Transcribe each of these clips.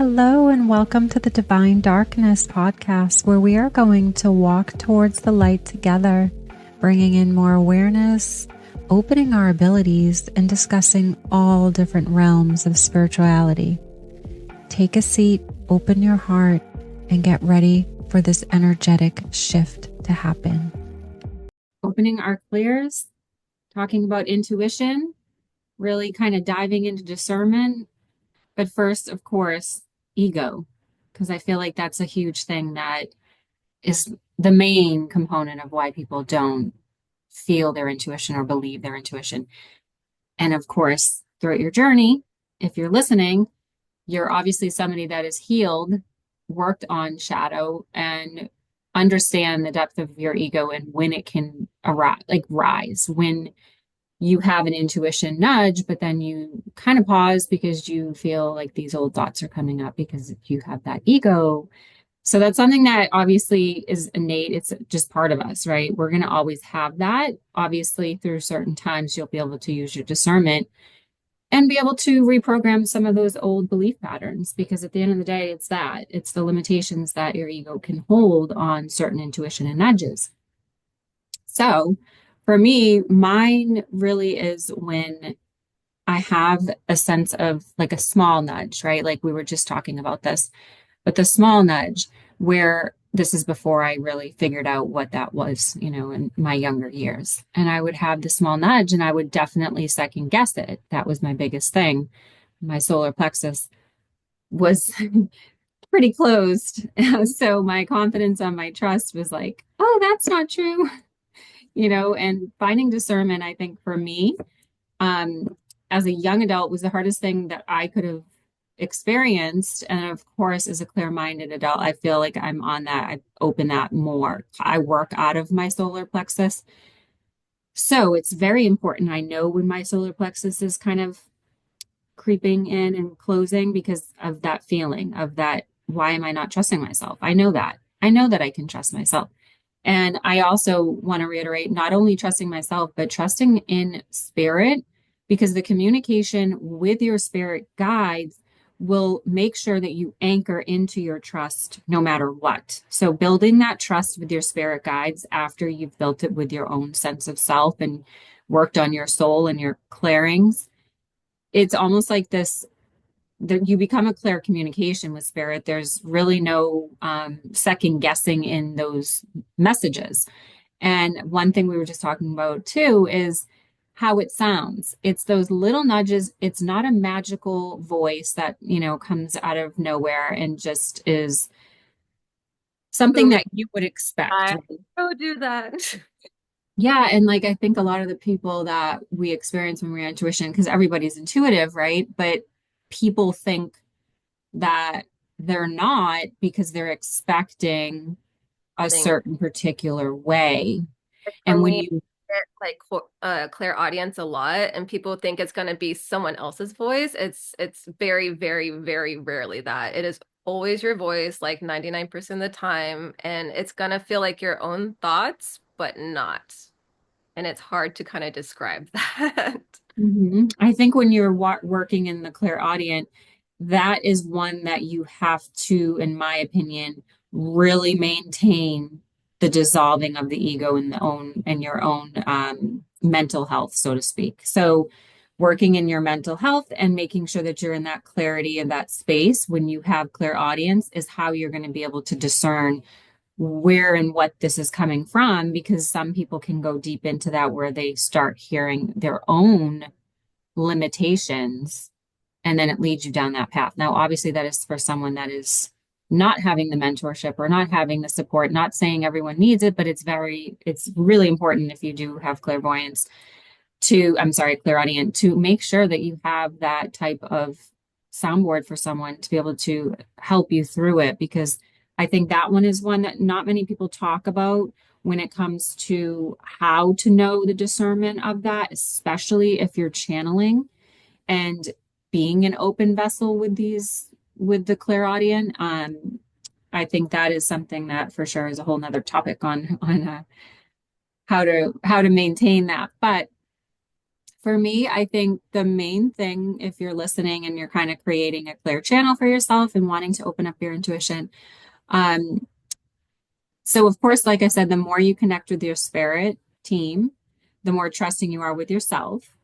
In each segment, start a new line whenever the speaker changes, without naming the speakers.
Hello, and welcome to the Divine Darkness podcast, where we are going to walk towards the light together, bringing in more awareness, opening our abilities, and discussing all different realms of spirituality. Take a seat, open your heart, and get ready for this energetic shift to happen. Opening our clears, talking about intuition, really kind of diving into discernment. But first, of course, ego, because I feel like that's a huge thing that is the main component of why people don't feel their intuition or believe their intuition. And of course, throughout your journey, if you're listening, you're obviously somebody that is healed, worked on shadow, and understand the depth of your ego and when it can rise, when you have an intuition nudge, but then you kind of pause because you feel like these old thoughts are coming up because you have that ego. So that's something that obviously is innate. It's just part of us, right? We're going to always have that. Obviously, through certain times, you'll be able to use your discernment and be able to reprogram some of those old belief patterns, because at the end of the day, it's the limitations that your ego can hold on certain intuition and nudges. So for me, mine really is when I have a sense of like a small nudge, right? Like we were just talking about this, but the small nudge where this is before I really figured out what that was, in my younger years. And I would have the small nudge and I would definitely second guess it. That was my biggest thing. My solar plexus was pretty closed. So my confidence on my trust was like, oh, that's not true. And finding discernment, I think for me, as a young adult was the hardest thing that I could have experienced. And of course, as a clear-minded adult, I feel like I'm on that. I open that more. I work out of my solar plexus. So it's very important. I know when my solar plexus is kind of creeping in and closing because of that feeling of that. Why am I not trusting myself? I know that. I know that I can trust myself. And I also want to reiterate not only trusting myself, but trusting in spirit, because the communication with your spirit guides will make sure that you anchor into your trust no matter what. So building that trust with your spirit guides after you've built it with your own sense of self and worked on your soul and your clearings, it's almost like this that you become a clear communication with spirit. There's really no second guessing in those messages. And one thing we were just talking about too is how it sounds. It's those little nudges. It's not a magical voice that, comes out of nowhere and just is something that you would expect.
I go do that.
Yeah. And like, I think a lot of the people that we experience when we're intuition, because everybody's intuitive, right? But people think that they're not because they're expecting a
Thing.
certain particular way.
Like for
And when
me,
you,
clairaudience a lot, and people think it's going to be someone else's voice. It's very, very, very rarely that. It is always your voice, like 99% of the time, and it's going to feel like your own thoughts, but not. And it's hard to kind of describe that.
I think when you're working in the clairaudient, that is one that you have to, in my opinion, really maintain the dissolving of the ego in your own mental health, so to speak. So working in your mental health and making sure that you're in that clarity and that space when you have clairaudience is how you're going to be able to discern where and what this is coming from, because some people can go deep into that where they start hearing their own limitations and then it leads you down that path. Now, obviously, that is for someone that is not having the mentorship or not having the support, not saying everyone needs it, but it's really important if you do have clairvoyance clairaudient, to make sure that you have that type of soundboard for someone to be able to help you through it. Because I think that one is one that not many people talk about when it comes to how to know the discernment of that, especially if you're channeling and being an open vessel with the clairaudient. I think that is something that for sure is a whole nother topic on how to maintain that. But For me, I think the main thing, if you're listening and you're kind of creating a clear channel for yourself and wanting to open up your intuition, um, so of course, like I said, the more you connect with your spirit team, the more trusting you are with yourself.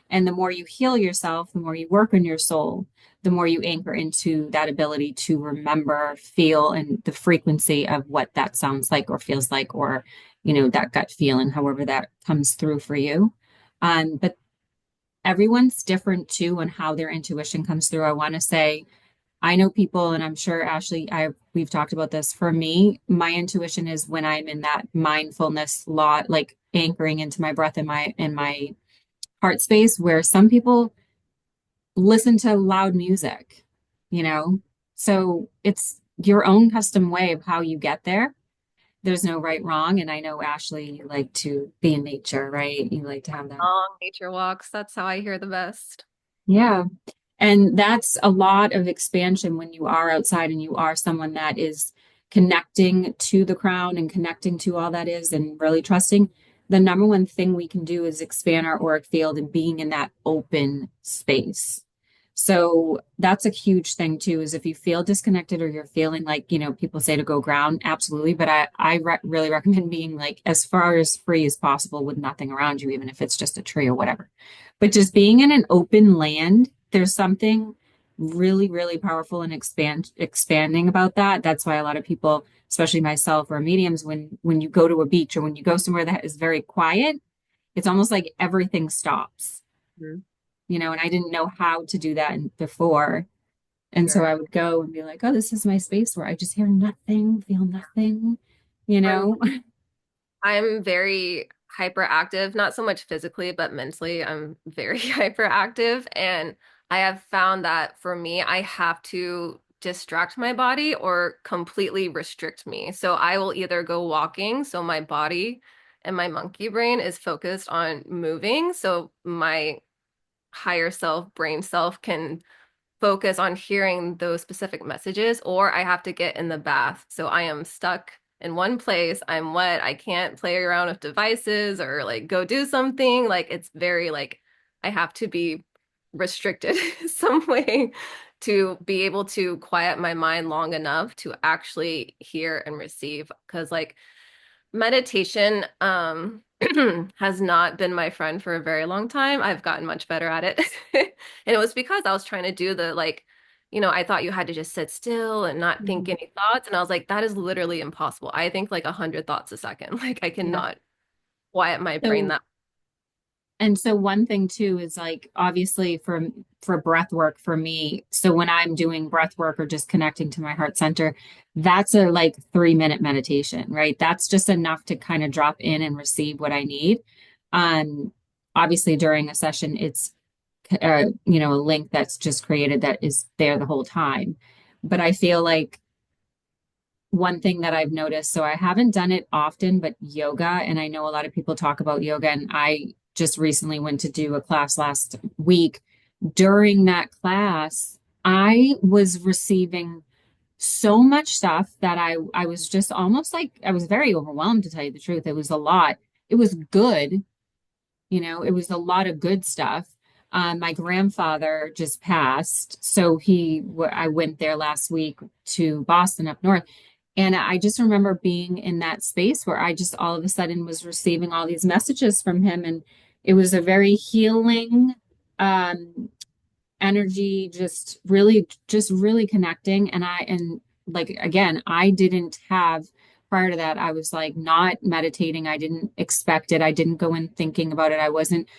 And the more you heal yourself, the more you work on your soul, the more you anchor into that ability to remember, feel, and the frequency of what that sounds like or feels like, or, that gut feeling, however that comes through for you. But everyone's different too on how their intuition comes through. I want to say, I know people, and I'm sure Ashley, we've talked about this. For me, my intuition is when I'm in that mindfulness lot, like anchoring into my breath and my heart space, where some people listen to loud music, you know? So it's your own custom way of how you get there. There's no right, wrong. And I know Ashley, you like to be in nature, right? You like to have that.
Long nature walks, that's how I hear the best.
Yeah. And that's a lot of expansion when you are outside and you are someone that is connecting to the crown and connecting to all that is and really trusting. The number one thing we can do is expand our auric field and being in that open space. So that's a huge thing too, is if you feel disconnected or you're feeling like, people say to go ground, absolutely. But I really recommend being like as far as free as possible with nothing around you, even if it's just a tree or whatever. But just being in an open land, there's something really, really powerful and expanding about that. That's why a lot of people, especially myself or mediums, when you go to a beach or when you go somewhere that is very quiet, it's almost like everything stops.
Mhm.
And I didn't know how to do that before. And so
Sure.
I would go and be like, oh, this is my space where I just hear nothing, feel nothing, you
I'm
know?
I'm very hyperactive, not so much physically, but mentally. I'm very hyperactive. And I have found that for me, I have to distract my body or completely restrict me. So I will either go walking, so my body and my monkey brain is focused on moving. So my higher self, brain self can focus on hearing those specific messages, or I have to get in the bath. So I am stuck in one place. I'm wet. I can't play around with devices or like go do something. Like it's very like I have to be restricted some way to be able to quiet my mind long enough to actually hear and receive. Because like meditation has not been my friend for a very long time. I've gotten much better at it. And it was because I was trying to do the like, I thought you had to just sit still and not think
Mhm.
any thoughts. And I was like, that is literally impossible. I think like 100 thoughts a second. Like I
Yeah.
cannot quiet my brain
So
that.
And so one thing too is like obviously for breath work for me, so when I'm doing breath work or just connecting to my heart center, that's a like 3 minute meditation, right? That's just enough to kind of drop in and receive what I need. Um, Obviously during a session, it's a link that's just created that is there the whole time. But I feel like one thing that I've noticed, so I haven't done it often, but yoga, and I know a lot of people talk about yoga, and I just recently went to do a class last week. During that class, I was receiving so much stuff that I was just almost like I was very overwhelmed to tell you the truth. It was a lot. It was good, it was a lot of good stuff. My grandfather just passed, so I went there last week to Boston up north, and I just remember being in that space where I just all of a sudden was receiving all these messages from him. And it was a very healing energy, just really connecting. And like, again, I didn't have, prior to that, I was like not meditating. I didn't expect it. I didn't go in thinking about it. I wasn't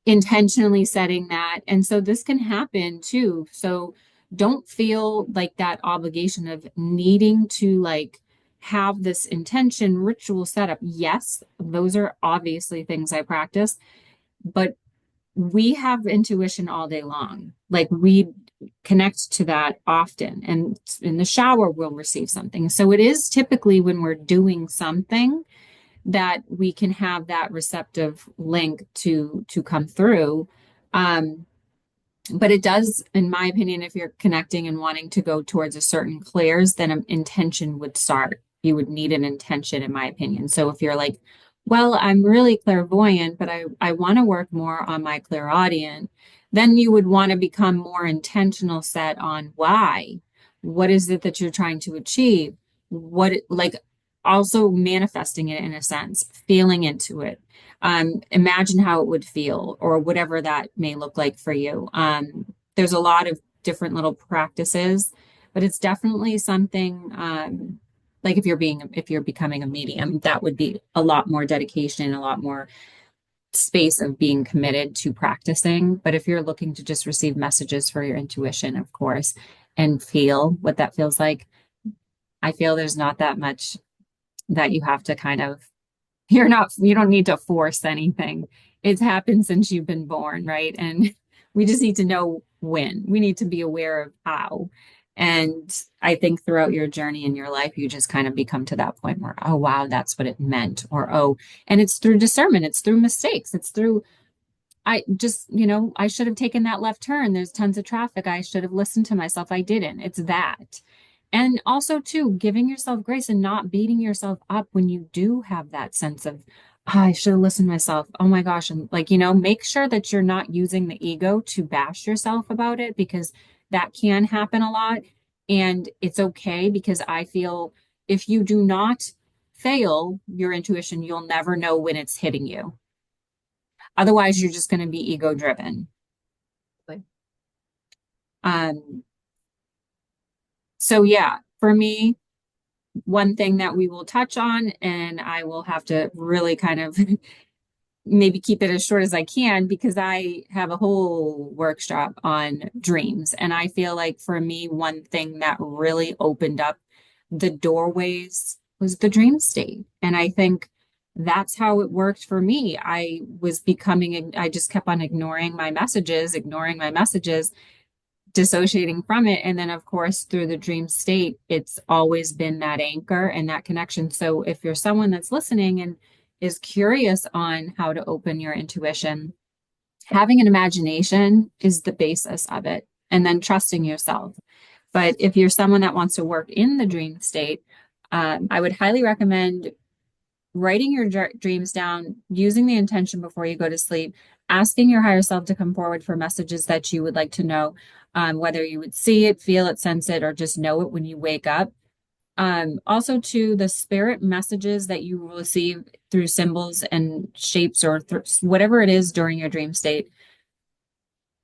intentionally setting that. And so this can happen too. So don't feel like that obligation of needing to like have this intention ritual set up. Yes, those are obviously things I practice, but we have intuition all day long. Like we connect to that often. And in the shower, we'll receive something. So it is typically when we're doing something that we can have that receptive link to come through. Um, but it does, in my opinion, if you're connecting and wanting to go towards a certain clears, then an intention would start. You would need an intention, in my opinion. So if you're like well, I'm really clairvoyant, but I want to work more on my clairaudient. Then you would want to become more intentional set on why. What is it that you're trying to achieve? Like also manifesting it in a sense, feeling into it. Imagine how it would feel or whatever that may look like for you. There's a lot of different little practices, but it's definitely something, like if you're becoming a medium, that would be a lot more dedication, a lot more space of being committed to practicing. But if you're looking to just receive messages for your intuition, of course, and feel what that feels like, I feel there's not that much that you have to kind of, you don't need to force anything. It's happened since you've been born, right? And we just need to know when. We need to be aware of how. And I think throughout your journey in your life, you just kind of become to that point where, oh, wow, that's what it meant. Or, oh, and it's through discernment, it's through mistakes, it's through, I just, I should have taken that left turn. There's tons of traffic. I should have listened to myself. I didn't. It's that. And also, too, giving yourself grace and not beating yourself up when you do have that sense of, "Ah, I should have listened to myself. Oh my gosh." And like, make sure that you're not using the ego to bash yourself about it because that can happen a lot. And it's okay because I feel if you do not fail your intuition, you'll never know when it's hitting you. Otherwise, you're just going to be ego driven.
Like,
Um, so yeah, for me, one thing that we will touch on, and I will have to really kind of maybe keep it as short as I can because I have a whole workshop on dreams. And I feel like for me, one thing that really opened up the doorways was the dream state. And I think that's how it worked for me. I just kept on ignoring my messages, dissociating from it. And then, of course, through the dream state, it's always been that anchor and that connection. So if you're someone that's listening and is curious on how to open your intuition, having an imagination is the basis of it, and then trusting yourself. But if you're someone that wants to work in the dream state, I would highly recommend writing your dreams down, using the intention before you go to sleep, asking your higher self to come forward for messages that you would like to know, whether you would see it, feel it, sense it, or just know it when you wake up. Also, to the spirit messages that you will receive through symbols and shapes or whatever it is during your dream state.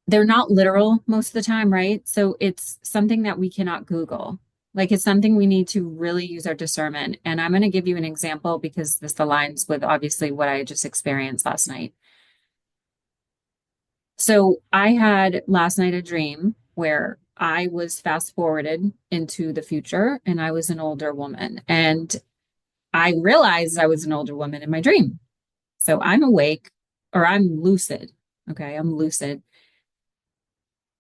They're not literal most of the time, right? So it's something that we cannot Google. Like it's something we need to really use our discernment. And I'm going to give you an example because this aligns with obviously what I just experienced last night. So I had last night a dream where I was fast forwarded into the future and I was an older woman. And I realized I was an older woman in my dream. So I'm awake or I'm lucid. Okay, I'm lucid.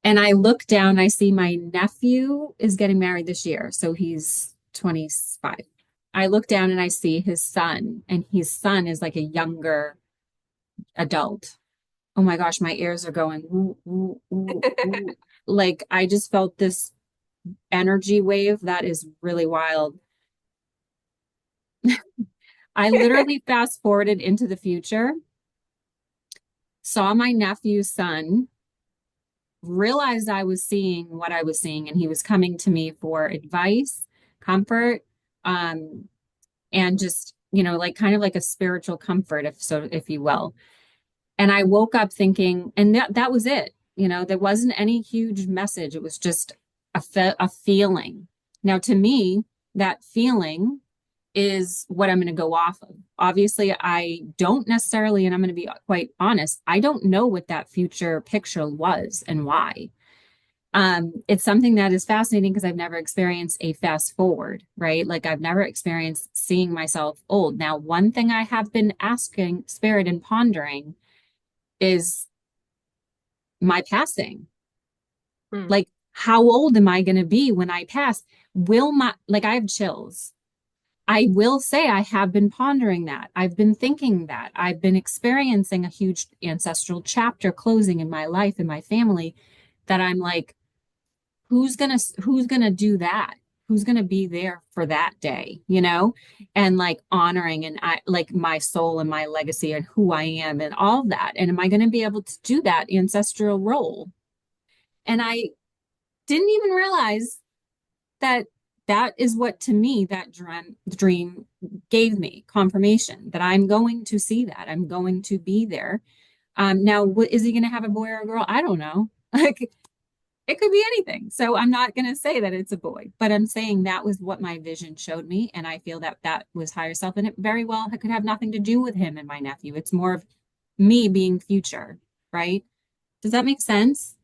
And I look down, I see my nephew is getting married this year. So he's 25. I look down and I see his son, and his son is like a younger adult. Oh my gosh, my ears are going, "Ooh, ooh, ooh, ooh." Like I just felt this energy wave that is really wild. I literally fast forwarded into the future, saw my nephew's son, realized I was seeing what I was seeing, and he was coming to me for advice, comfort, um, and just, like kind of like a spiritual comfort, if you will. And I woke up thinking, and that was it. There wasn't any huge message. It was just a feeling. Now, to me, that feeling is what I'm going to go off of. Obviously, I don't necessarily, and I'm going to be quite honest, I don't know what that future picture was and why. It's something that is fascinating because I've never experienced a fast forward, right? Like I've never experienced seeing myself old. Now, one thing I have been asking spirit and pondering is my passing.
hmm.
Like, how old am I going to be when I pass? Like, I have chills. I will say I have been pondering that. I've been thinking that. I've been experiencing a huge ancestral chapter closing in my life, in my family, that I'm like, who's gonna do that?
who's going to be there for that day, and like honoring and I like my soul and my legacy and who I am and all that. And am I going to be able to do that ancestral role? And I didn't even realize that that is what to me that dream gave me confirmation that I'm going to see that. I'm going to be there. Now, is he going to have a boy or a girl? I don't know. Like it could be anything. So I'm not going to say that it's a boy, but I'm saying that was what my vision showed me. And I feel that that was higher self. And it very well could have nothing to do with him and my nephew. It's more of me being future, right? Does that make sense?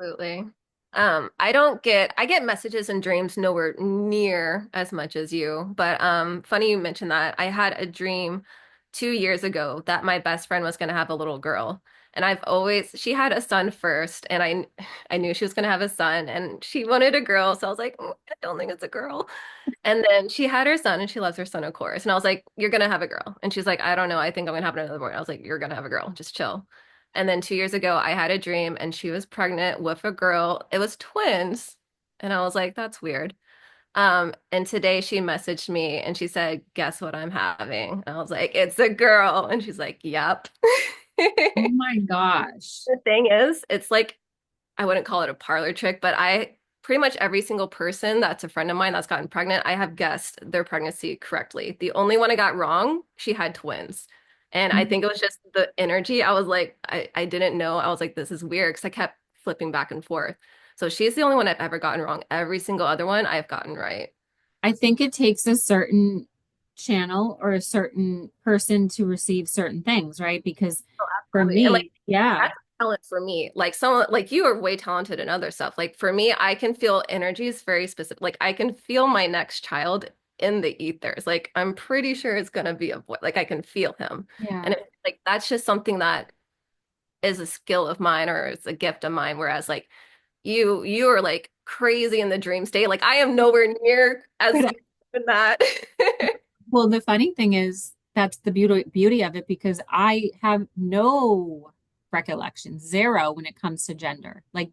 Absolutely. I get messages and dreams nowhere near as much as you, but funny you mentioned that. I had a dream 2 years ago that my best friend was going to have a little girl. And she had a son first, and I knew she was going to have a son, and she wanted a girl. So I was like, I don't think it's a girl. And then she had her son, and she loves her son, of course. And I was like, you're going to have a girl. And she's like, I don't know. I think I'm going to have another boy. I was like, you're going to have a girl. Just chill. And then 2 years ago, I had a dream and she was pregnant with a girl. It was twins. And I was like, that's weird. And today she messaged me and she said, guess what I'm having? And I was like, it's a girl. And she's like, yep.
Oh my gosh.
The thing is, it's like, I wouldn't call it a parlor trick, but I pretty much every single person that's a friend of mine that's gotten pregnant, I have guessed their pregnancy correctly. The only one I got wrong, she had twins. And I think it was just the energy. I was like, I didn't know. I was like, this is weird because I kept flipping back and forth. So she's the only one I've ever gotten wrong. Every single other one I've gotten right.
I think it takes a certain channel or a certain person to receive certain things, right? Because
Oh,
for
absolutely. And like
me, yeah,
that's talent for me. Like someone like you are way talented in other stuff. Like for me, I can feel energies very specific. Like I can feel my next child in the ethers. Like I'm pretty sure it's gonna be a boy. Like I can feel him.
yeah.
And like that's just something that is a skill of mine or it's a gift of mine. Whereas like you are like crazy in the dream state. Like I am nowhere near as
But
good in that.
well, the funny thing is that's the beauty of it because I have no recollection, zero when it comes to gender. Like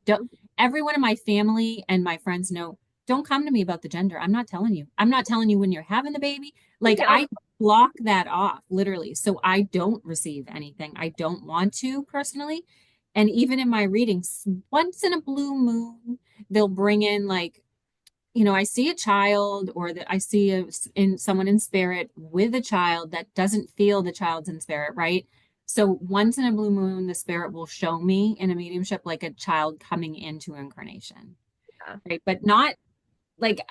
everyone in my family and my friends know, don't come to me about the gender. I'm not telling you. I'm not telling you when you're having the baby. Like
Yeah.
I block that off literally. So I don't receive anything. I don't want to personally. And even in my readings, once in a blue moon, they'll bring in like I see a child or that I see in someone in spirit with a child that doesn't feel the child's in spirit, right? So once in a blue moon, the spirit will show me in a mediumship like a child coming into incarnation, right? But not like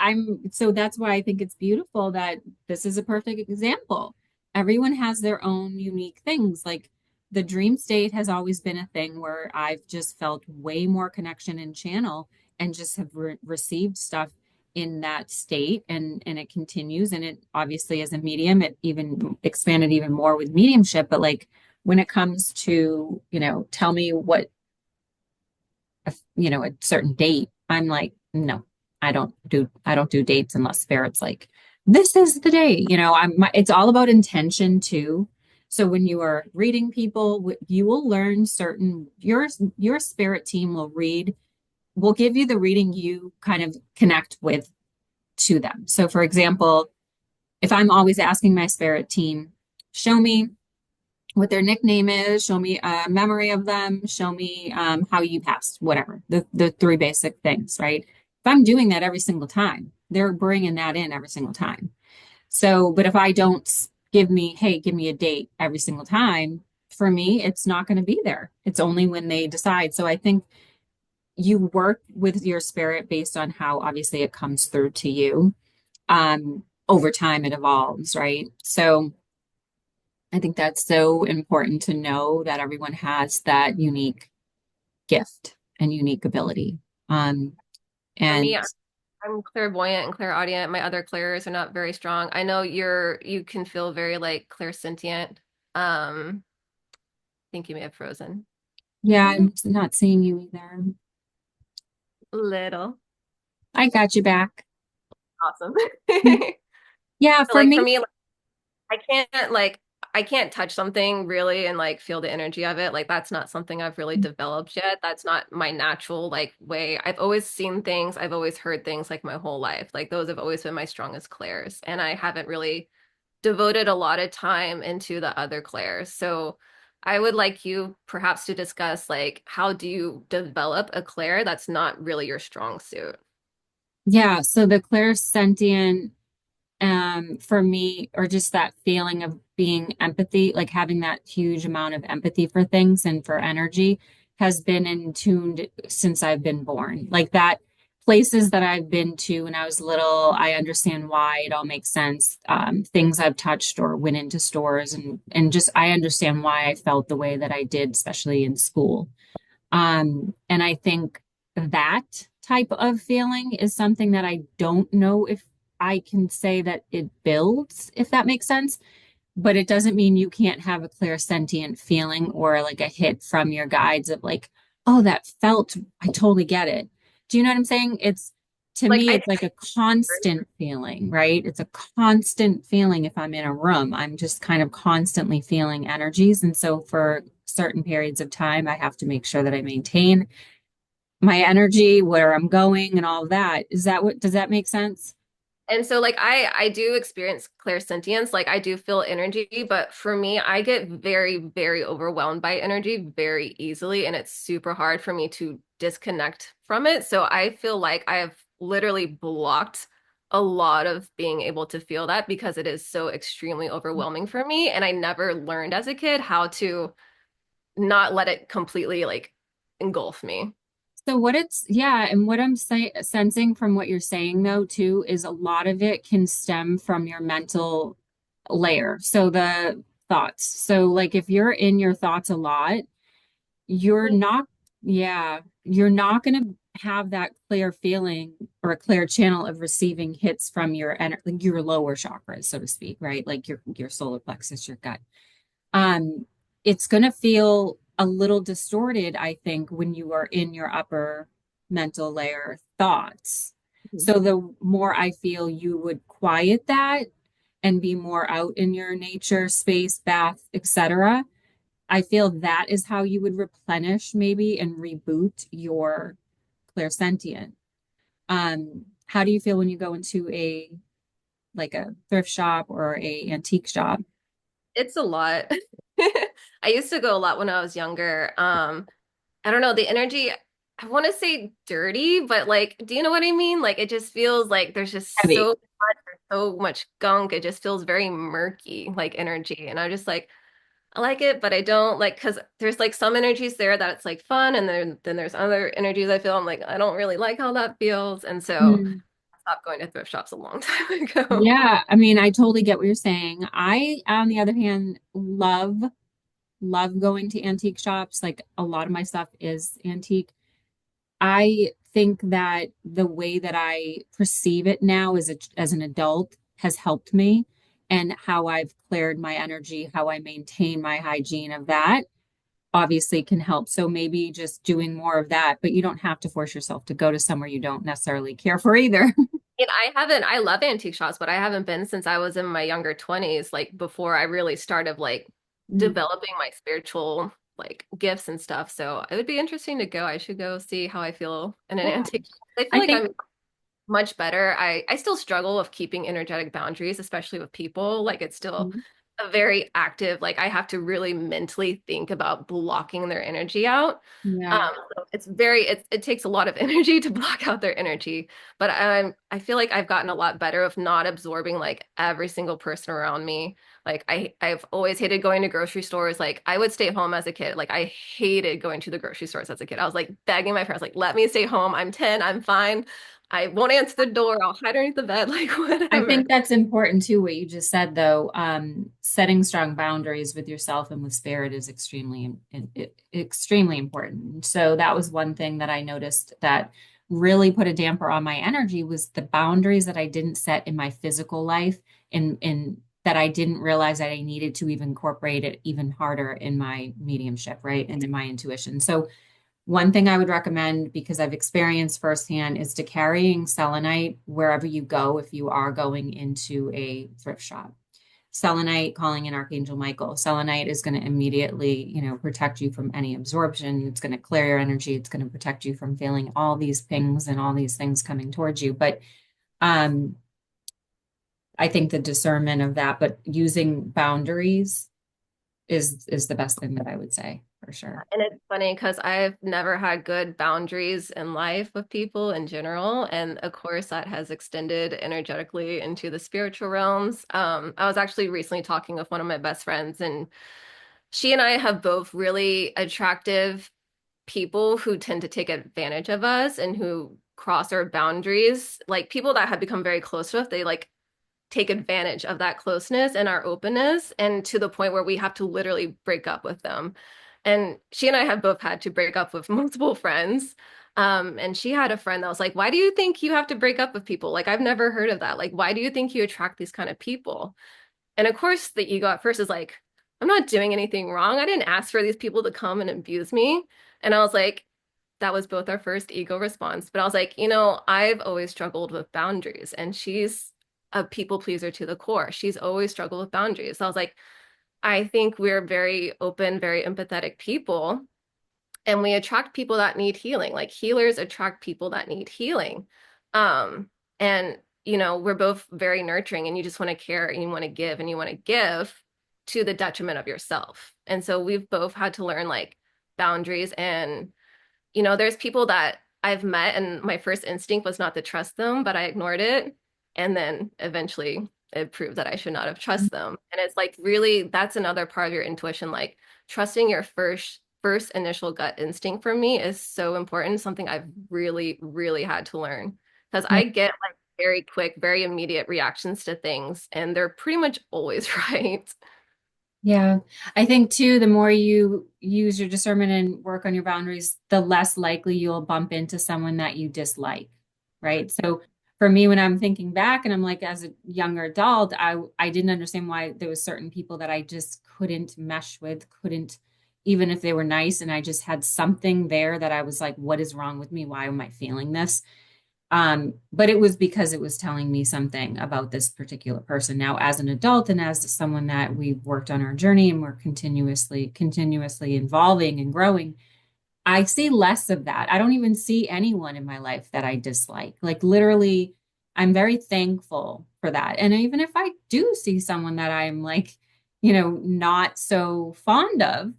so that's why I think it's beautiful that this is a perfect example. Everyone has their own unique things. Like the dream state has always been a thing where I've just felt way more connection and channel and just have received stuff in that state and it continues and it obviously as a medium it even expanded even more with mediumship but like when it comes to tell me what a certain date, I'm like, no, I don't do dates unless spirit's like, this is the day. It's all about intention too. So when you are reading people, you will learn your spirit team will give you the reading you kind of connect with to them. So for example, if I'm always asking my spirit team, show me what their nickname is, show me a memory of them, show me how you passed, whatever, the three basic things, right? If I'm doing that every single time, they're bringing that in every single time. So, but if I don't give me a date every single time, for me, it's not going to be there. It's only when they decide. So I think you work with your spirit based on how obviously it comes through to you. Over time, it evolves, right? So, I think that's so important to know that everyone has that unique gift and unique ability. Um,
For me,
and
I'm clairvoyant and clairaudient. My other clairs are not very strong. I know you can feel very like clairsentient. I think you may have frozen.
yeah, I'm not seeing you either.
Little.
I got you back.
Awesome.
Yeah,
So
for
like for
me,
me, like, I can't like I can't touch something really and like feel the energy of it. Like that's not something I've really developed yet. That's not my natural like way. I've always seen things, I've always heard things like my whole life. Like those have always been my strongest clairs. And I haven't really devoted a lot of time into the other clairs. So I would like you perhaps to discuss like how do you develop a clair that's not really your strong suit?
Yeah, so the clairsentient, for me, or just that feeling of being empathy, like having that huge amount of empathy for things and for energy, has been in tuned since I've been born. Like that, places that I've been to when I was little, I understand why it all makes sense. Things I've touched or went into stores, and just I understand why I felt the way that I did, especially in school. And I think that type of feeling is something that I don't know if I can say that it builds, if that makes sense. But it doesn't mean you can't have a clairsentient feeling or like a hit from your guides of like, oh, that felt, I totally get it. Do you know what I'm saying? It's, to
Like
me,
I
it's like a constant feeling, right? It's a constant feeling. If I'm in a room, I'm just kind of constantly feeling energies. And so for certain periods of time, I have to make sure that I maintain my energy, where I'm going, and all of that. Is that what, does that make sense?
And so like I do experience clairsentience, like I do feel energy, but for me, I get very, very overwhelmed by energy very easily, and it's super hard for me to disconnect from it. So I feel like I have literally blocked a lot of being able to feel that because it is so extremely overwhelming for me. And I never learned as a kid how to not let it completely like engulf me.
So what it's, yeah, and what I'm sensing from what you're saying though too is a lot of it can stem from your mental layer. So the thoughts. So like if you're in your thoughts a lot, you're not, yeah, you're not going to have that clear feeling or a clear channel of receiving hits from your lower chakras, so to speak, right? Like your solar plexus, your gut. um, it's going to feel a little distorted, I think, when you are in your upper mental layer thoughts. So the more I feel you would quiet that and be more out in your nature space, bath, etc., I feel that is how you would replenish maybe and reboot your clairsentient. How do you feel when you go into a like a thrift shop or a antique shop?
It's a lot. I used to go a lot when I was younger. I don't know, the energy, I want to say dirty, but like, do you know what I mean? Like, it just feels like
Heavy.
so much gunk. It just feels very murky, like energy. And I'm just like, I like it, but I don't like, because there's like some energies there that it's like fun. And then there's other energies I feel I'm like, I don't really like how that feels. And so
Hmm.
I stopped going to thrift shops a long time ago.
Yeah, I mean, I totally get what you're saying. I, on the other hand, love going to antique shops. Like a lot of my stuff is antique. I think that the way that I perceive it now as an adult has helped me, and how I've cleared my energy, how I maintain my hygiene of that obviously can help. So maybe just doing more of that, but you don't have to force yourself to go to somewhere you don't necessarily care for either.
And I love antique shops, but I haven't been since I was in my younger 20s, like before I really started like developing my spiritual like gifts and stuff. So it would be interesting to go. I should go see how I feel in an
Yeah.
antique shop. I feel
I
like
think
I'm much better. I still struggle with keeping energetic boundaries, especially with people. Like it's still a very active, like I have to really mentally think about blocking their energy out.
yeah.
So it's very it takes a lot of energy to block out their energy. But I feel like I've gotten a lot better of not absorbing like every single person around me. Like I've always hated going to grocery stores. Like I would stay home as a kid. Like I hated going to the grocery stores as a kid. I was like begging my parents, like, let me stay home. I'm 10, I'm fine. I won't answer the door. I'll hide underneath the bed, like
I
whatever.
think that's important too, what you just said, though. Setting strong boundaries with yourself and with spirit is extremely important. So that was one thing that I noticed that really put a damper on my energy was the boundaries that I didn't set in my physical life, and that I didn't realize that I needed to even incorporate it even harder in my mediumship, right? And in my intuition. So one thing I would recommend, because I've experienced firsthand, is to carrying selenite wherever you go if you are going into a thrift shop. Selenite, calling in Archangel Michael. Selenite is going to immediately, protect you from any absorption. It's going to clear your energy. It's going to protect you from feeling all these pings and all these things coming towards you. But I think the discernment of that, but using boundaries is the best thing that I would say, for sure.
And it's funny because I've never had good boundaries in life with people in general. And of course, that has extended energetically into the spiritual realms. I was actually recently talking with one of my best friends, and she and I have both really attractive people who tend to take advantage of us and who cross our boundaries. Like people that have become very close with, they like take advantage of that closeness and our openness, and to the point where we have to literally break up with them. And she and I have both had to break up with multiple friends. And she had a friend that was like, why do you think you have to break up with people? Like, I've never heard of that. Like, why do you think you attract these kind of people? And of course, the ego at first is like, I'm not doing anything wrong. I didn't ask for these people to come and abuse me. And I was like, that was both our first ego response. But I was like, I've always struggled with boundaries, and she's a people pleaser to the core. She's always struggled with boundaries. So I was like, I think we're very open, very empathetic people, and we attract people that need healing. Like healers attract people that need healing. And we're both very nurturing, and you just want to care and you want to give and you want to give to the detriment of yourself. And so we've both had to learn like boundaries. And there's people that I've met and my first instinct was not to trust them, but I ignored it. And then eventually it proved that I should not have trusted them. And it's like really that's another part of your intuition, like trusting your first initial gut instinct for me is so important, something I've really, really had to learn. Because I get like very quick, very immediate reactions to things, and they're pretty much always right.
Yeah. I think too, the more you use your discernment and work on your boundaries, the less likely you'll bump into someone that you dislike. Right. So for me, when I'm thinking back and I'm like, as a younger adult, I didn't understand why there was certain people that I just couldn't mesh with, couldn't, even if they were nice. And I just had something there that I was like, what is wrong with me? Why am I feeling this? But it was because it was telling me something about this particular person. Now, as an adult and as someone that we've worked on our journey and we're continuously evolving and growing, I see less of that. I don't even see anyone in my life that I dislike. Like literally, I'm very thankful for that. And even if I do see someone that I'm like, not so fond of,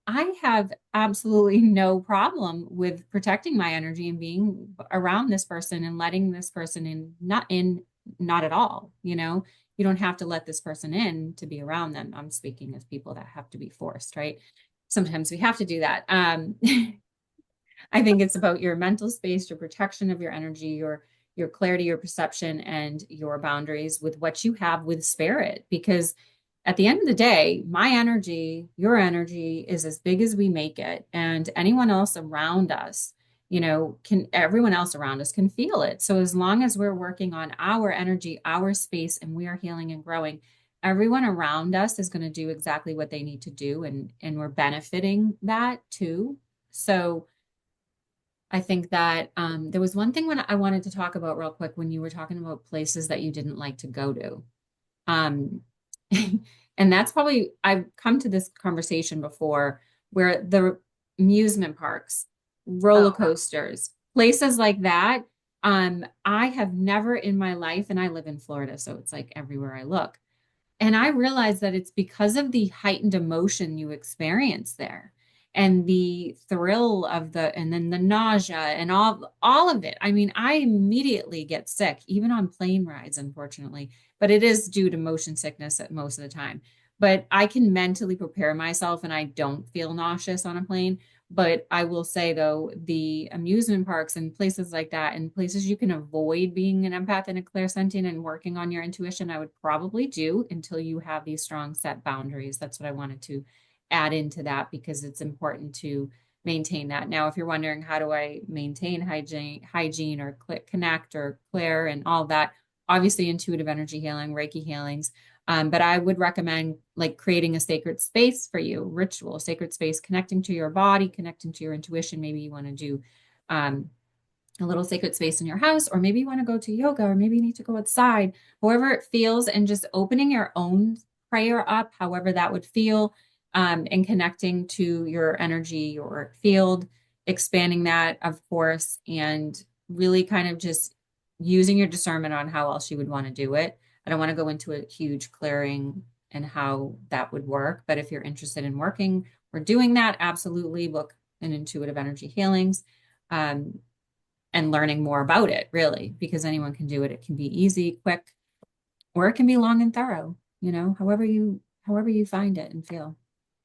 I have absolutely no problem with protecting my energy and being around this person and letting this person not at all. You don't have to let this person in to be around them. I'm speaking as people that have to be forced, right? Sometimes we have to do that. I think it's about your mental space, your protection of your energy, your clarity, your perception, and your boundaries with what you have with spirit. Because at the end of the day, my energy, your energy is as big as we make it. And anyone else around us, everyone else around us can feel it. So as long as we're working on our energy, our space, and we are healing and growing, everyone around us is going to do exactly what they need to do. And we're benefiting that too. So I think that there was one thing when I wanted to talk about real quick when you were talking about places that you didn't like to go to. And that's probably, I've come to this conversation before where the amusement parks, roller coasters, places like that. I have never in my life, and I live in Florida, so it's like everywhere I look. And I realized that it's because of the heightened emotion you experience there and the thrill of and then the nausea and all of it. I mean, I immediately get sick, even on plane rides, unfortunately, but it is due to motion sickness at most of the time. But I can mentally prepare myself and I don't feel nauseous on a plane. But I will say though, the amusement parks and places like that and places you can avoid being an empath and a clairsentient and working on your intuition, I would probably do until you have these strong set boundaries. That's what I wanted to add into that because it's important to maintain that. Now, if you're wondering how do I maintain hygiene or connect or clear and all that, obviously intuitive energy healing, Reiki healings. But I would recommend like creating a sacred space for you, ritual, sacred space, connecting to your body, connecting to your intuition. Maybe you want to do a little sacred space in your house, or maybe you want to go to yoga, or maybe you need to go outside, however it feels, and just opening your own prayer up, however that would feel, and connecting to your energy, your field, expanding that, of course, and really kind of just using your discernment on how else you would want to do it. I don't want to go into a huge clearing and how that would work, but if you're interested in working or doing that, absolutely book an intuitive energy healings. And learning more about it, really, because anyone can do it. It can be easy, quick, or it can be long and thorough, however you find it and feel.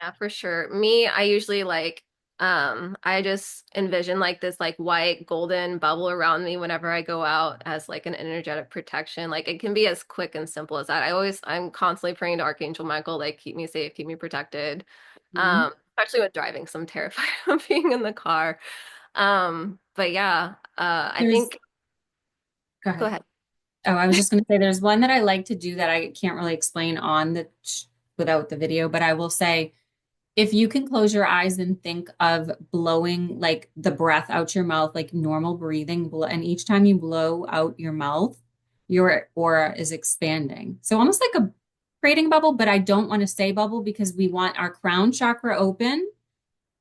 Yeah, for sure. Me, I usually like I just envision like this like white golden bubble around me whenever I go out as like an energetic protection. Like it can be as quick and simple as that. I'm constantly praying to Archangel Michael, like keep me safe, keep me protected.
Mhm.
Especially with driving, so I'm terrified of being in the car. But yeah, I
There's,
think
go
go
ahead.
ahead.
Oh, I was just going to say there's one that I like to do that I can't really explain on without the video, but I will say if you can close your eyes and think of blowing like the breath out your mouth, like normal breathing, and each time you blow out your mouth, your aura is expanding. So almost like a creating bubble, but I don't want to say bubble because we want our crown chakra open.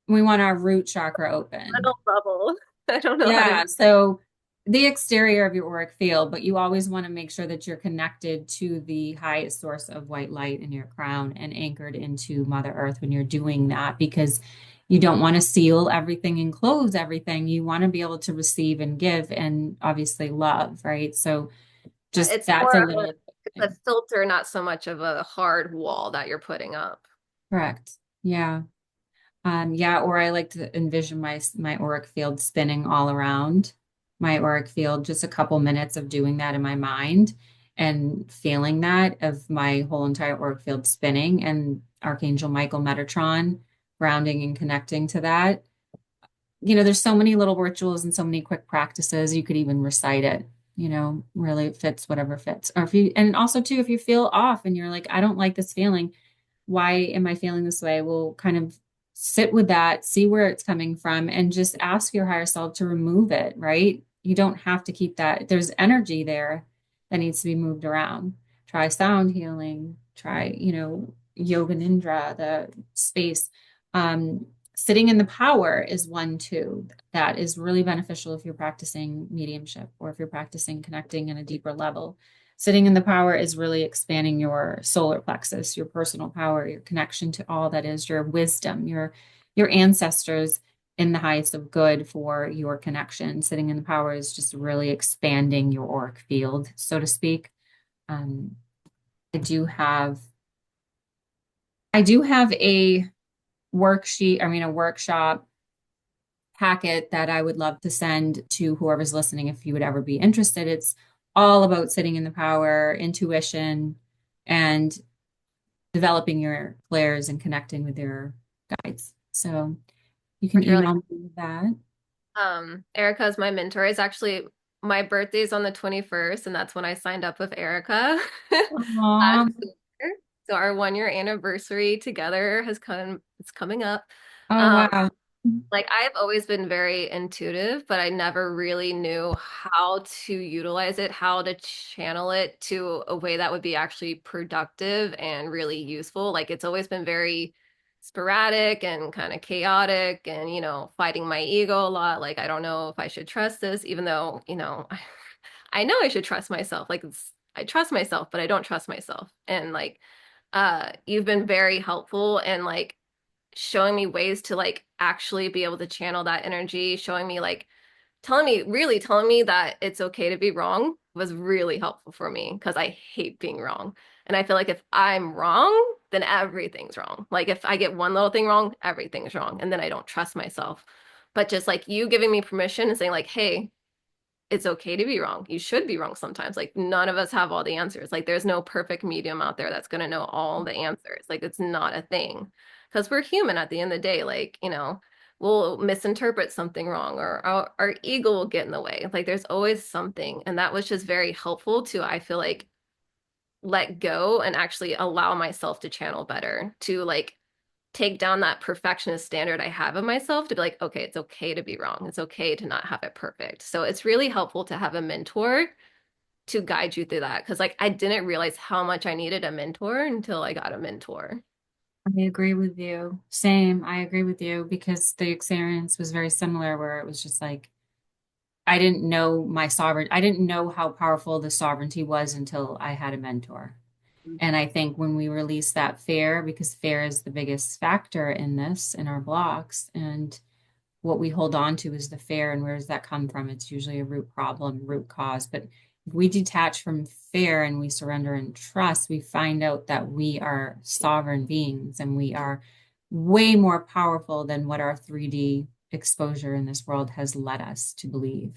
We want our root chakra open.
Little bubble. I don't know how to.
Yeah. So the exterior of your auric field, but you always want to make sure that you're connected to the highest source of white light in your crown and anchored into Mother Earth when you're doing that, because you don't want to seal everything and close everything. You want to be able to receive and give and obviously love, right? So just
It's
that's
more
a
of
little
a
thing.
filter, not so much of a hard wall that you're putting up.
Correct. Yeah. Yeah, or I like to envision my auric field spinning all around my auric field, just a couple minutes of doing that in my mind and feeling that of my whole entire auric field spinning and Archangel Michael Metatron grounding and connecting to that. There's so many little rituals and so many quick practices. You could even recite it, really it fits whatever fits. Or and also too, if you feel off and you're like, I don't like this feeling, why am I feeling this way? We'll kind of sit with that, see where it's coming from, and just ask your higher self to remove it, right? You don't have to keep that. There's energy there that needs to be moved around. Try sound healing, try, yoga nidra, the space. Sitting in the power is one too. That is really beneficial if you're practicing mediumship or if you're practicing connecting in a deeper level. Sitting in the power is really expanding your solar plexus, your personal power, your connection to all that is your wisdom, your ancestors in the highest of good for your connection. Sitting in the power is just really expanding your auric field, so to speak. Um, I do have a worksheet, a workshop packet that I would love to send to whoever's listening if you would ever be interested. It's all about sitting in the power, intuition, and developing your clairs and connecting with your guides. So you can
Girl,
email me with that.
Erica is my mentor. It's actually my birthday's on the 21st, and that's when I signed up with Erica last
Aww.
year. So our 1 year anniversary together it's coming up.
Oh,
Um,
wow.
like I've always been very intuitive, but I never really knew how to utilize it, how to channel it to a way that would be actually productive and really useful. Like it's always been very sporadic and kind of chaotic and, fighting my ego a lot. Like I don't know if I should trust this, even though, I know I should trust myself. Like I trust myself, but I don't trust myself. And like you've been very helpful and like showing me ways to like actually be able to channel that energy, showing me like really telling me that it's okay to be wrong was really helpful for me because I hate being wrong. And I feel like if I'm wrong, then everything's wrong. Like if I get one little thing wrong, everything's wrong. And then I don't trust myself. But just like you giving me permission and saying like, hey, it's okay to be wrong. You should be wrong sometimes. Like none of us have all the answers. Like there's no perfect medium out there that's going to know all the answers. Like it's not a thing because we're human at the end of the day. Like, we'll misinterpret something wrong or our ego will get in the way. Like there's always something. And that was just very helpful to, I feel like, let go and actually allow myself to channel better, to like take down that perfectionist standard I have of myself to be like, okay, it's okay to be wrong. It's okay to not have it perfect. So it's really helpful to have a mentor to guide you through that. Because like I didn't realize how much I needed a mentor until I got a mentor.
I agree with you. Same. I agree with you because the experience was very similar where it was just like, I didn't know I didn't know how powerful the sovereignty was until I had a mentor. And I think when we release that fear, because fear is the biggest factor in this, in our blocks, and what we hold on to is the fear. And where does that come from? It's usually a root problem, root cause. But if we detach from fear and we surrender and trust, we find out that we are sovereign beings and we are way more powerful than what our 3D exposure in this world has led us to believe.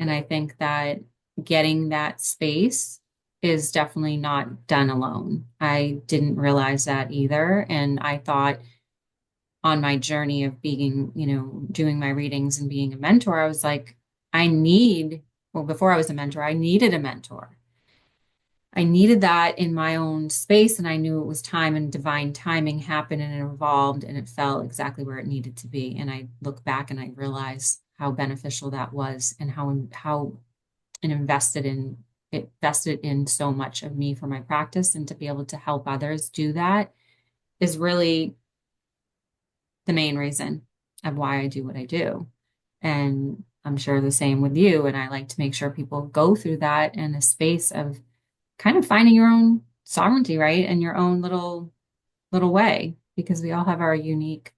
And I think that getting that space is definitely not done alone. I didn't realize that either. And I thought on my journey of being, doing my readings and being a mentor, I was like, before I was a mentor, I needed a mentor. I needed that in my own space, and I knew it was time, and divine timing happened and it evolved and it fell exactly where it needed to be. And I look back and I realize how beneficial that was and how it invested in so much of me for my practice, and to be able to help others do that is really the main reason of why I do what I do. And I'm sure the same with you. And I like to make sure people go through that in a space of kind of finding your own sovereignty, right? And your own little way, because we all have our unique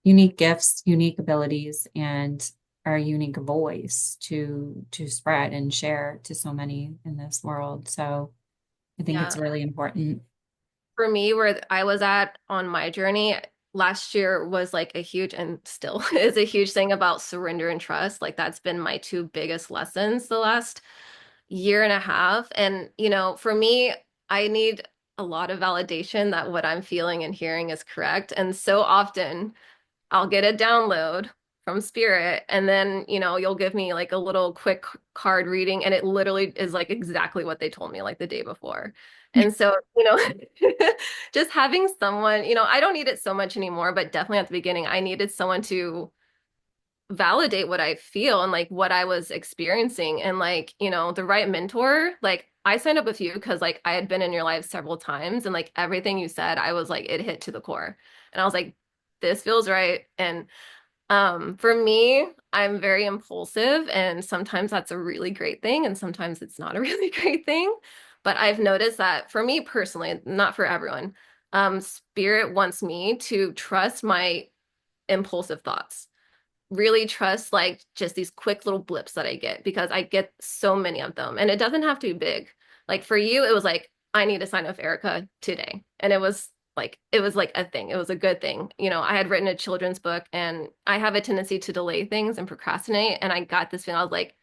gifts, unique abilities, and our unique voice to spread and share to so many in this world. So I think
Yeah.
it's really important.
For me, where I was at on my journey last year was like a huge, and still is a huge thing about surrender and trust. Like that's been my two biggest lessons the last year and a half. And, for me, I need a lot of validation that what I'm feeling and hearing is correct. And so often I'll get a download from spirit and then, you'll give me like a little quick card reading and it literally is like exactly what they told me like the day before. And so, just having someone, I don't need it so much anymore, but definitely at the beginning, I needed someone to validate what I feel and like what I was experiencing and like, the right mentor. Like I signed up with you because like I had been in your life several times and like everything you said, I was like, it hit to the core. And I was like, this feels right. And for me, I'm very impulsive, and sometimes that's a really great thing, and sometimes it's not a really great thing. But I've noticed that for me personally, not for everyone, spirit wants me to trust my impulsive thoughts, really trust like just these quick little blips that I get because I get so many of them, and it doesn't have to be big. Like for you, it was like, I need to sign up with Erica today. And it was like a thing. It was a good thing. I had written a children's book and I have a tendency to delay things and procrastinate. And I got this feeling, I was like,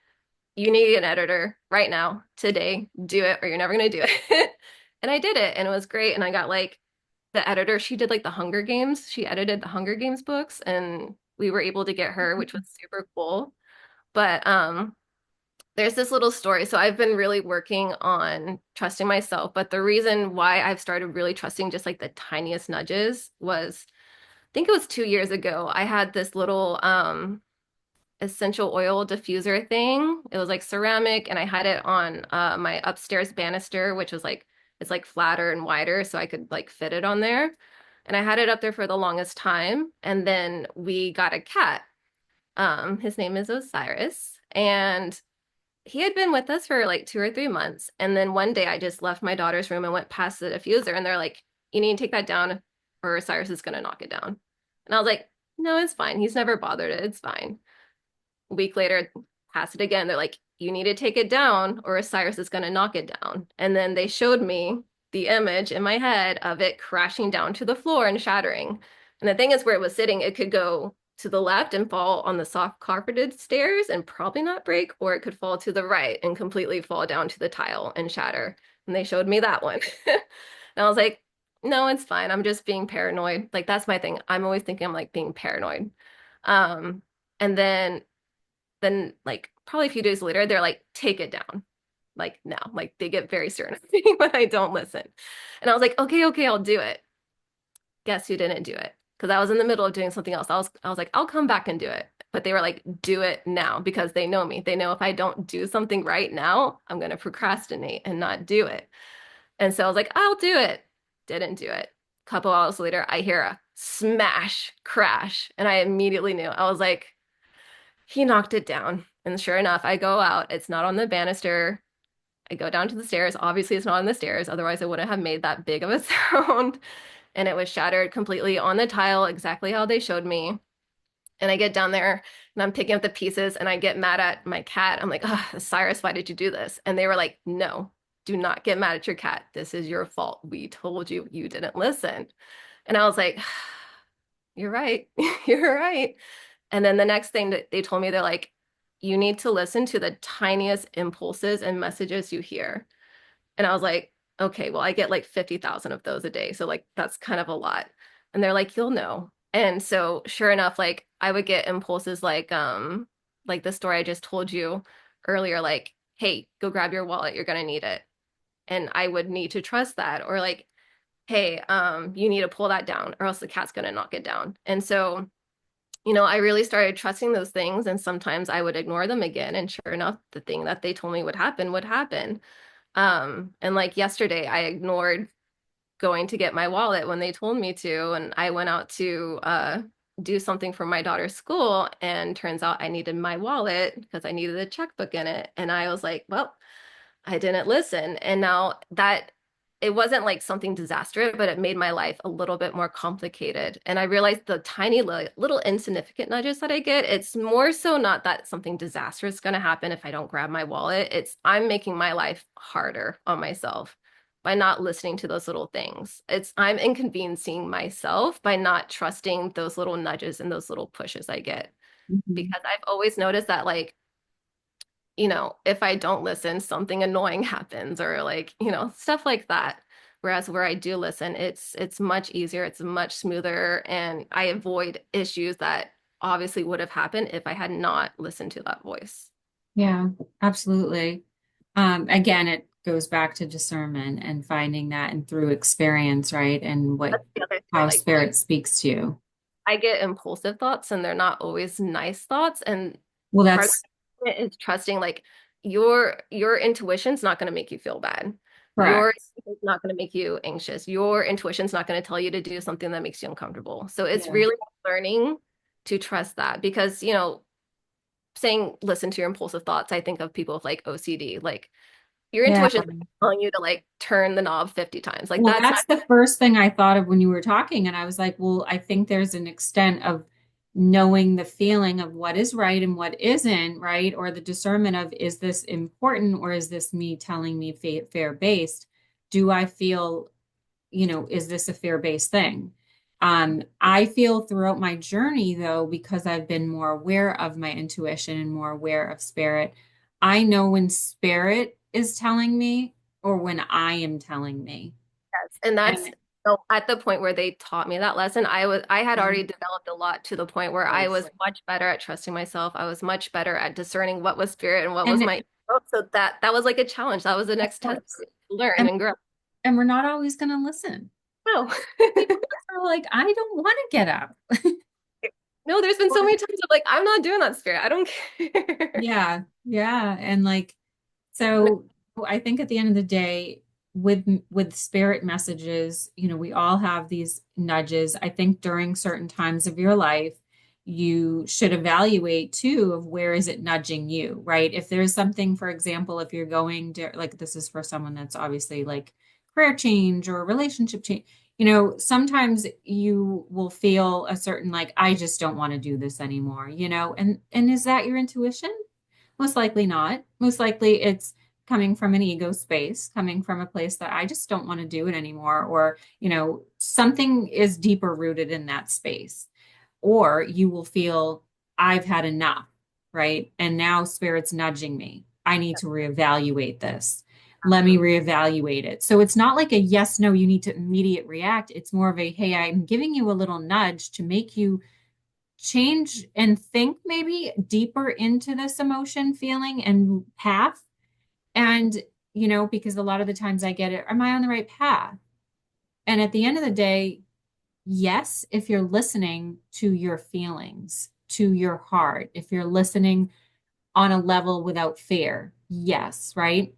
you need an editor right now, today, do it, or you're never going to do it. And I did it and it was great. And I got like the editor, she did like the Hunger Games. She edited the Hunger Games books and we were able to get her, which was super cool. But there's this little story. So I've been really working on trusting myself, but the reason why I've started really trusting just like the tiniest nudges was, I think it was 2 years ago. I had this little essential oil diffuser thing. It was like ceramic, and I had it on my upstairs banister, which was like it's like flatter and wider, so I could like fit it on there. And I had it up there for the longest time. And then we got a cat. His name is Osiris, and he had been with us for like 2 or 3 months. And then one day I just left my daughter's room and went past the diffuser, and they're like, you need to take that down or Cyrus is going to knock it down. And I was like, no, it's fine. He's never bothered it. It's fine. A week later, pass it again. They're like, you need to take it down or Cyrus is going to knock it down. And then they showed me the image in my head of it crashing down to the floor and shattering. And the thing is, where it was sitting, it could go to the left and fall on the soft carpeted stairs and probably not break, or it could fall to the right and completely fall down to the tile and shatter. And they showed me that one. And I was like, no, it's fine. I'm just being paranoid. Like that's my thing. I'm always thinking I'm like being paranoid. Um, and then like probably a few days later, they're like, take it down. Like now, like they get very certain of me when I don't listen. And I was like, okay, I'll do it. guess who didn't do it? Because I was in the middle of doing something else. I was like, I'll come back and do it. But they were like, do it now because they know me. They know if I don't do something right now, I'm going to procrastinate and not do it. And so I was like, I'll do it. Didn't do it. A couple hours later, I hear a smash crash. And I immediately knew. I was like, he knocked it down. And sure enough, I go out. It's not on the banister. I go down to the stairs. Obviously, it's not on the stairs. Otherwise, I wouldn't have made that big of a sound. And it was shattered completely on the tile, exactly how they showed me. And I get down there and I'm picking up the pieces and I get mad at my cat. I'm like, oh, Cyrus, why did you do this? And they were like, no, do not get mad at your cat. This is your fault. We told you, you didn't listen. And I was like, you're right. You're right. And then the next thing that they told me, they're like, you need to listen to the tiniest impulses and messages you hear. And I was like, okay, well, I get like 50,000 of those a day. So like that's kind of a lot. And they're like, you'll know. And so sure enough, like I would get impulses like the story I just told you earlier, like, hey, go grab your wallet, you're gonna need it. And I would need to trust that. Or like, hey, you need to pull that down, or else the cat's gonna knock it down. And so, I really started trusting those things, and sometimes I would ignore them again. And sure enough, the thing that they told me would happen would happen. And like yesterday, I ignored going to get my wallet when they told me to, and I went out to do something for my daughter's school, and turns out I needed my wallet because I needed a checkbook in it. And I was like, well, I didn't listen. And now that it wasn't like something disastrous, but it made my life a little bit more complicated. And I realized the tiny little insignificant nudges that I get, it's more so not that something disastrous is going to happen if I don't grab my wallet. It's I'm making my life harder on myself by not listening to those little things. It's I'm inconveniencing myself by not trusting those little nudges and those little pushes I get.
Mhm.
Because I've always noticed that like if I don't listen, something annoying happens or like, stuff like that. Whereas where I do listen, it's much easier, it's much smoother, and I avoid issues that obviously would have happened if I had not listened to that voice.
Yeah, absolutely. Again, it goes back to discernment and finding that and through experience, right? And what
That's the other thing.
how
Like
spirit speaks to you.
I get impulsive thoughts and they're not always nice thoughts. And
Well,
part of
that's
it is trusting like your intuition's not going to make you feel bad. Your
correct.
intuition's not going to make you anxious. Your intuition's not going to tell you to do something that makes you uncomfortable. So it's
Yeah.
really learning to trust that because, saying listen to your impulsive thoughts, I think of people with like OCD, like your
Yeah.
intuition's telling you to like turn the knob 50 times. Like
Well,
that's not
that's the first thing I thought of when you were talking. And I was like, well, I think there's an extent of knowing the feeling of what is right and what isn't, right? Or the discernment of is this important or is this me telling me fair based? Do I feel, is this a fair based thing? I feel throughout my journey, though, because I've been more aware of my intuition and more aware of spirit, I know when spirit is telling me or when I am telling me.
and that's
And
so at the point where they taught me that lesson, I had already
Mhm.
developed a lot to the point where I was
Nice.
much better at trusting myself. I was much better at discerning what was spirit and what was
And
my so that was like a challenge. That was the
of
next test
course,
to learn
and,
and grow.
and we're not always going to listen.
No.
People are like, I don't want to get up.
No, there's been so many times I'm like, I'm not doing that spirit. I don't care.
Yeah, yeah. And like, so I think at the end of the day, with spirit messages, we all have these nudges. I think during certain times of your life, you should evaluate too of where is it nudging you, right? If there's something, for example, if you're going to like this is for someone that's obviously like career change or relationship change, sometimes you will feel a certain like, I just don't want to do this anymore, and is that your intuition? Most likely not. Most likely it's coming from an ego space, coming from a place that I just don't want to do it anymore, or, something is deeper rooted in that space. Or you will feel, I've had enough, right? And now spirit's nudging me. I need to reevaluate this. Let me reevaluate it. So it's not like a yes, no, you need to immediate react. It's more of a, hey, I'm giving you a little nudge to make you change and think maybe deeper into this emotion, feeling, and path. And, because a lot of the times I get it, am I on the right path? And at the end of the day, yes, if you're listening to your feelings, to your heart, if you're listening on a level without fear, yes, right?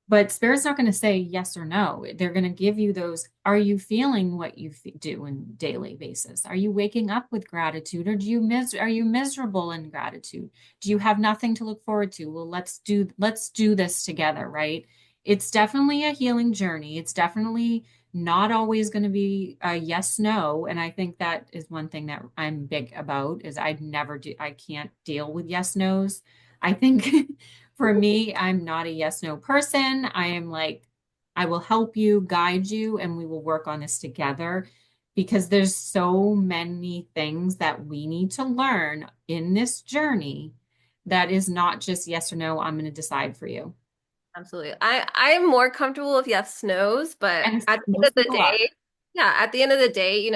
But Spirit's not going to say yes or no. They're going to give you those. Are you feeling what you do in daily basis? Are you waking up with gratitude, or are you miserable in gratitude? Do you have nothing to look forward to? Well, let's do this together, right? It's definitely a healing journey. It's definitely not always going to be a yes no, and I think that is one thing that I'm big about is I can't deal with yes nos. I think for me, I'm not a yes no person. I am like, I will help you, guide you, and we will work on this together because there's so many things that we need to learn in this journey that is not just yes or no, I'm going to decide for you.
Absolutely. I'm more comfortable with yes, no's, but
And
at the end
most
of the
people are.
day, yeah, at the end of the day,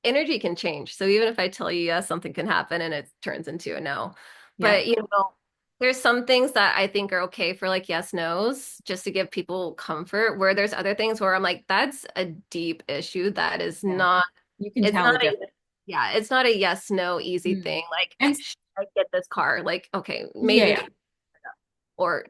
energy can change. So even if I tell you yes, something can happen and it turns into a no.
Yeah,
But there's some things that I think are okay for like yes, no's, just to give people comfort, where there's other things where I'm like, that's a deep issue that is
yeah.
not,
You can
it's
tell the
not a,
difference.
yeah, it's not a yes, no, easy
Mm.
thing. Like,
And
should I get this car? Like, okay, maybe we
yeah,
can, or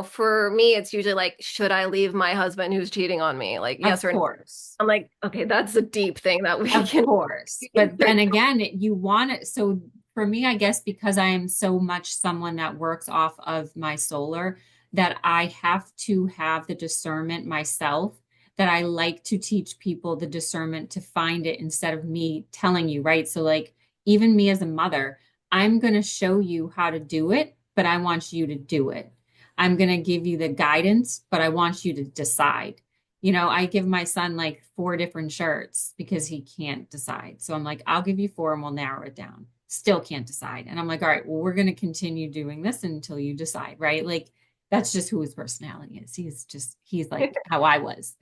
for me, it's usually like, should I leave my husband who's cheating on me? Like,
of
yes or no.
course.
I'm like, okay, that's a deep thing that we
Of
can,
course.
we can
But
figure.
then again, you want it. So for me, I guess because I am so much someone that works off of my solar, that I have to have the discernment myself, that I like to teach people the discernment to find it instead of me telling you, right? So, like, even me as a mother, I'm going to show you how to do it, but I want you to do it. I'm going to give you the guidance, but I want you to decide. I give my son like four different shirts because he can't decide. So I'm like, I'll give you four and we'll narrow it down. Still can't decide. And I'm like, all right, well, we're going to continue doing this until you decide, right? Like, that's just who his personality is. He's like how I was.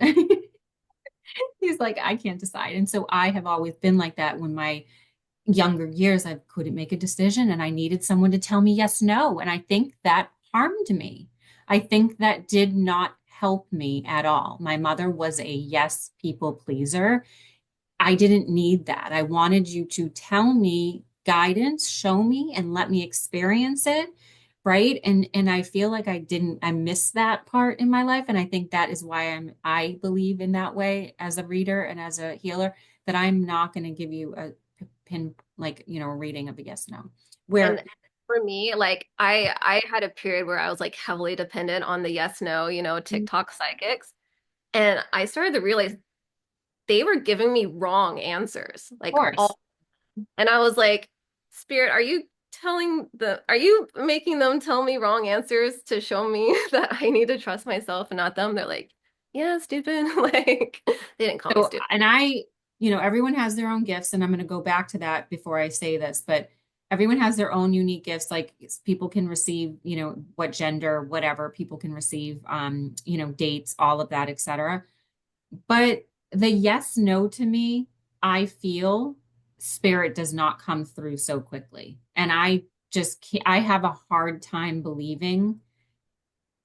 He's like, I can't decide. And so I have always been like that when my younger years, I couldn't make a decision and I needed someone to tell me yes, no. And I think that harmed me. I think that did not help me at all. My mother was a yes people pleaser. I didn't need that. I wanted you to tell me guidance, show me, and let me experience it. Right. And I feel like I missed that part in my life. And I think that is why I believe in that way as a reader and as a healer, that I'm not going to give you a pin, like, a reading of a yes, no,
And
where,
for me, like I had a period where I was like heavily dependent on the yes, no,
of
TikTok psychics. And I started to realize they were giving me wrong answers, like
course.
all, and I was like, Spirit, are you making them tell me wrong answers to show me that I need to trust myself and not them? They're like, yeah, stupid. Like they didn't call me
So,
stupid.
and everyone has their own gifts, and I'm going to go back to that before I say this, but everyone has their own unique gifts. Like people can receive, what gender, whatever people can receive, dates, all of that, etc. But the yes, no to me, I feel spirit does not come through so quickly. And I just can't, I have a hard time believing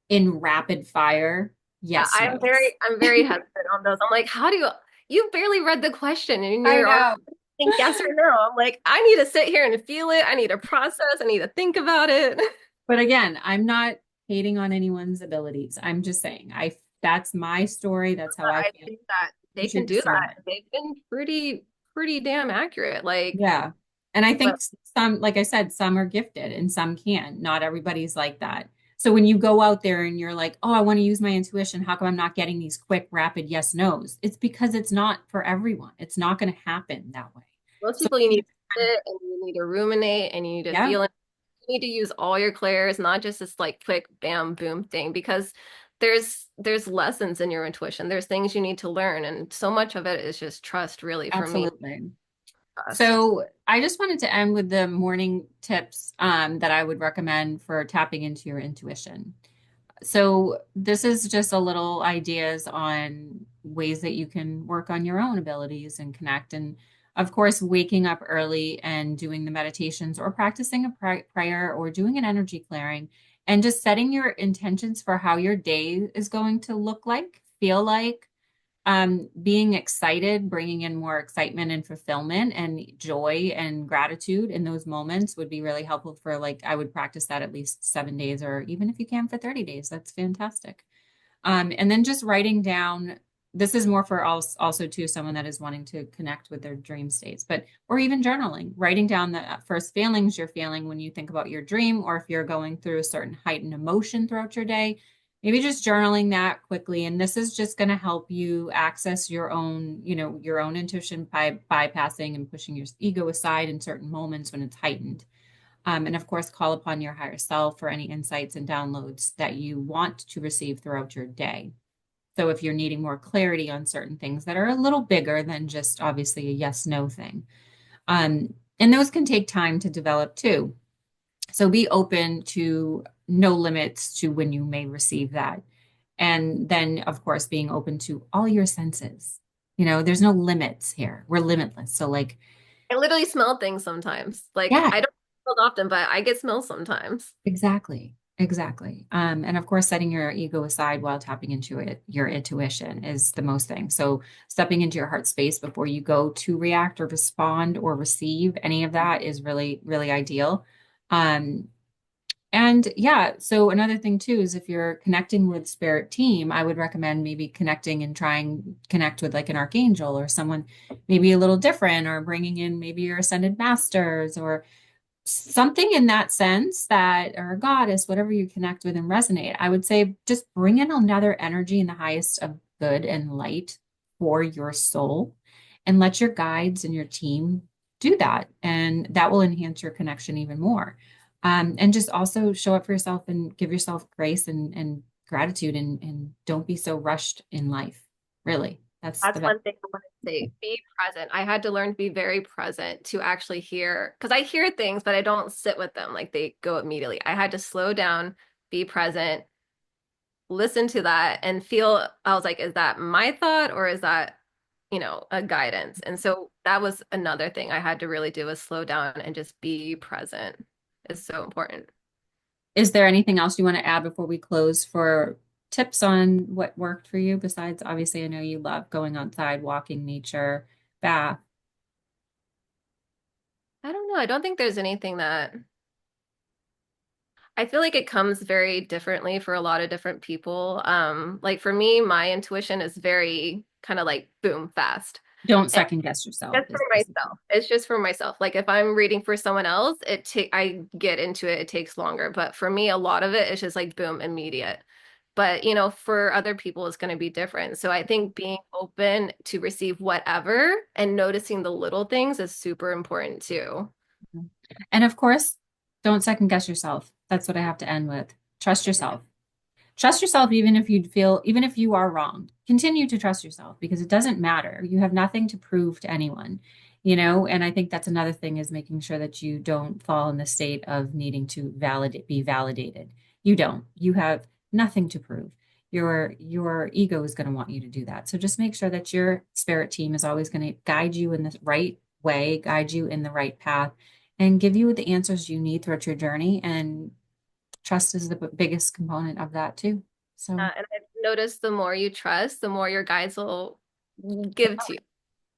in rapid fire
Yeah,
yes, no's.
I'm very hesitant on those. I'm like, how do you barely read the question and
I
you're already
know.
think yes or no? I'm like, I need to sit here and feel it. I need to process. I need to think about it.
But again, I'm not hating on anyone's abilities. I'm just saying, that's my story. That's how I
I
feel.
think that they
Use your
can do that.
discernment.
They've been pretty damn accurate. Like,
Yeah. And I
but
think some, like I said, some are gifted and some can. Not everybody's like that. So when you go out there and you're like, oh, I want to use my intuition, how come I'm not getting these quick, rapid yes, no's? It's because it's not for everyone. It's not going to happen that way.
most
So
people, you need to sit and you need to ruminate and you need to
yeah,
feel it. You need to use all your clairs, not just this like quick bam boom thing, because there's lessons in your intuition. There's things you need to learn, and so much of it is just trust, really, for me.
absolutely.
Trust.
So I just wanted to end with the morning tips that I would recommend for tapping into your intuition. So this is just a little ideas on ways that you can work on your own abilities and connect. And of course, waking up early and doing the meditations or practicing a prayer or doing an energy clearing and just setting your intentions for how your day is going to look like, feel like, Being excited, bringing in more excitement and fulfillment and joy and gratitude in those moments would be really helpful for like, I would practice that at least 7 days, or even if you can for 30 days, that's fantastic. And then just writing down, this is more for also too, someone that is wanting to connect with their dream states, but, or even journaling, writing down the first feelings you're feeling when you think about your dream, or if you're going through a certain heightened emotion throughout your day, maybe just journaling that quickly. And this is just going to help you access your own, your own intuition by bypassing and pushing your ego aside in certain moments when it's heightened. And of course, call upon your higher self for any insights and downloads that you want to receive throughout your day. So if you're needing more clarity on certain things that are a little bigger than just obviously a yes, no thing. And those can take time to develop too. So be open to no limits to when you may receive that. And then, of course, being open to all your senses. There's no limits here. We're limitless. So like,
I literally smell things sometimes. Like
yeah,
I don't smell often, but I get smells sometimes.
exactly. Exactly. And of course, setting your ego aside while tapping into it, your intuition is the most thing. So stepping into your heart space before you go to react or respond or receive any of that is really, really ideal. Um, and yeah, so another thing too is if you're connecting with spirit team, I would recommend maybe connecting and trying connect with like an archangel or someone maybe a little different, or bringing in maybe your ascended masters or something in that sense, that, or a goddess, whatever you connect with and resonate. I would say just bring in another energy in the highest of good and light for your soul, and let your guides and your team do that. And that will enhance your connection even more. And just also show up for yourself and give yourself grace and gratitude, and don't be so rushed in life. Really, that's the
That's
best.
one thing I want to say. Be present. I had to learn to be very present to actually hear, because I hear things, but I don't sit with them. Like they go immediately. I had to slow down, be present, listen to that, and feel, I was like, is that my thought or is that, a guidance? And so that was another thing I had to really do, is slow down and just be present. Is so important.
Is there anything else you want to add before we close for tips on what worked for you? Besides, obviously, I know you love going outside, walking, nature, bath.
I don't know. I don't think there's anything that I feel like it comes very differently for a lot of different people. Like for me, my intuition is very kind of like boom, fast.
Don't
And
second guess yourself.
just for myself. It's just for myself. Like if I'm reading for someone else, I get into it, it takes longer. But for me, a lot of it is just like boom, immediate. But for other people, it's going to be different. So I think being open to receive whatever and noticing the little things is super important too.
And of course, don't second guess yourself. That's what I have to end with. Trust yourself. Trust yourself, even if you are wrong. Continue to trust yourself, because it doesn't matter. You have nothing to prove to anyone, and I think that's another thing, is making sure that you don't fall in the state of needing to be validated. You don't. You have nothing to prove. Your ego is going to want you to do that. So just make sure that your spirit team is always going to guide you in the right way, guide you in the right path, and give you the answers you need throughout your journey. And trust is the biggest component of that too. So,
And I've noticed the more you trust, the more your guides will give to you.
of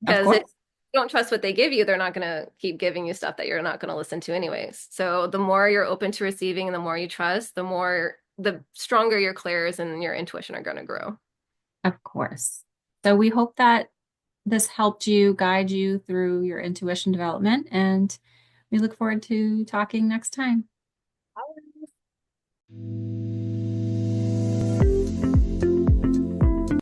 Because if
course,
you don't trust what they give you, they're not going to keep giving you stuff that you're not going to listen to anyways. So the more you're open to receiving, the more you trust, the stronger your clairs and your intuition are going to grow.
of course. So we hope that this helped you guide you through your intuition development, and we look forward to talking next time.